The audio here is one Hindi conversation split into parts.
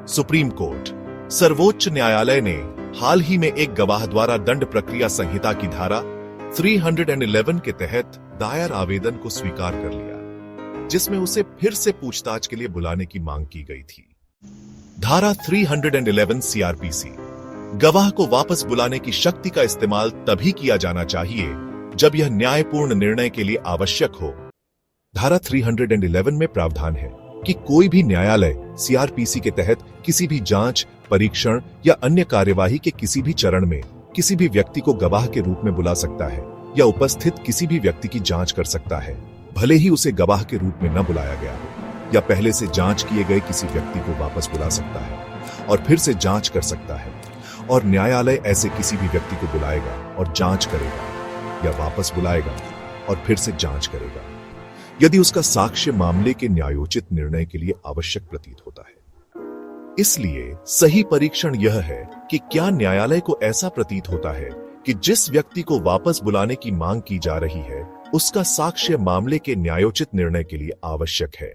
Supreme court. सर्वोच्च न्यायालय ने हाल ही में एक गवाह द्वारा दंड प्रक्रिया संहिता की धारा 311 के तहत दायर आवेदन को स्वीकार कर लिया, जिसमें उसे फिर से पूछताछ के लिए बुलाने की मांग की गई थी। धारा 311 सीआरपीसी गवाह को वापस बुलाने की शक्ति का इस्तेमाल तभी किया जाना चाहिए जब यह न्यायपूर्ण निर्णय के लिए आवश्यक हो। धारा 311 में प्रावधान है कि कोई भी न्यायालय सीआरपीसी के तहत किसी भी जांच, परीक्षण या अन्य कार्यवाही के किसी भी चरण में किसी भी व्यक्ति को गवाह के रूप में बुला सकता है या उपस्थित किसी भी व्यक्ति की जांच कर सकता है, भले ही उसे गवाह के रूप में न बुलाया गया हो, या पहले से जांच किए गए किसी व्यक्ति को वापस बुला सकता है और फिर से जांच कर सकता है, और न्यायालय ऐसे किसी भी व्यक्ति को बुलाएगा और जांच करेगा या वापस बुलाएगा और फिर से जांच करेगा यदि उसका साक्ष्य मामले के न्यायोचित निर्णय के लिए आवश्यक प्रतीत होता है। इसलिए सही परीक्षण यह है कि क्या न्यायालय को ऐसा प्रतीत होता है कि जिस व्यक्ति को वापस बुलाने की मांग की जा रही है उसका साक्ष्य मामले के न्यायोचित निर्णय के लिए आवश्यक है।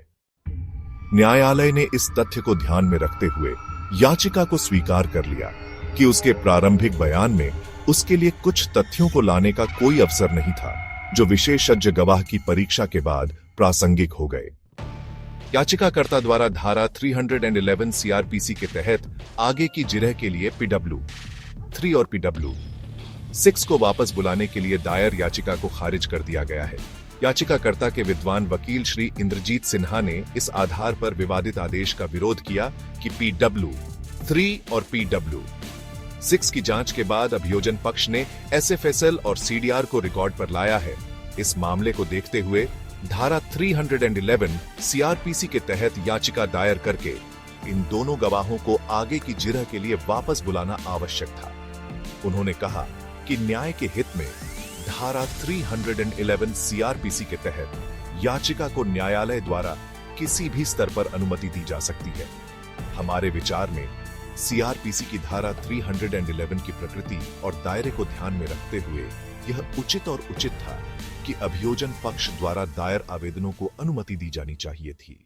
न्यायालय ने इस तथ्य को ध्यान में रखते हुए याचिका को स्वीकार कर लिया कि उसके प्रारंभिक बयान में उसके लिए कुछ तथ्यों को लाने का कोई अवसर नहीं था जो विशेषज्ञ गवाह की परीक्षा के बाद प्रासंगिक हो गए। याचिकाकर्ता द्वारा धारा 311 सीआरपीसी के तहत आगे की जिरह के लिए पीडब्ल्यू 3 और पीडब्ल्यू 6 को वापस बुलाने के लिए दायर याचिका को खारिज कर दिया गया है। याचिकाकर्ता के विद्वान वकील श्री इंद्रजीत सिन्हा ने इस आधार पर विवादित आदेश का विरोध किया कि पीडब्ल्यू 3 और पीडब्ल्यू 6 की जांच के बाद अभियोजन पक्ष ने एसएफएसएल और सीडीआर को रिकॉर्ड पर लाया है। इस मामले को देखते हुए धारा 311 सीआरपीसी के तहत याचिका दायर करके इन दोनों गवाहों को आगे की जिरह के लिए वापस बुलाना आवश्यक था। उन्होंने कहा कि न्याय के हित में धारा 311 सीआरपीसी के तहत याचिका को न्यायालय द्वारा किसी भी स्तर पर अनुमति दी जा सकती है। हमारे विचार में सीआरपीसी की धारा 311 की प्रकृति और दायरे को ध्यान में रखते हुए यह उचित और उचित था कि अभियोजन पक्ष द्वारा दायर आवेदनों को अनुमति दी जानी चाहिए थी।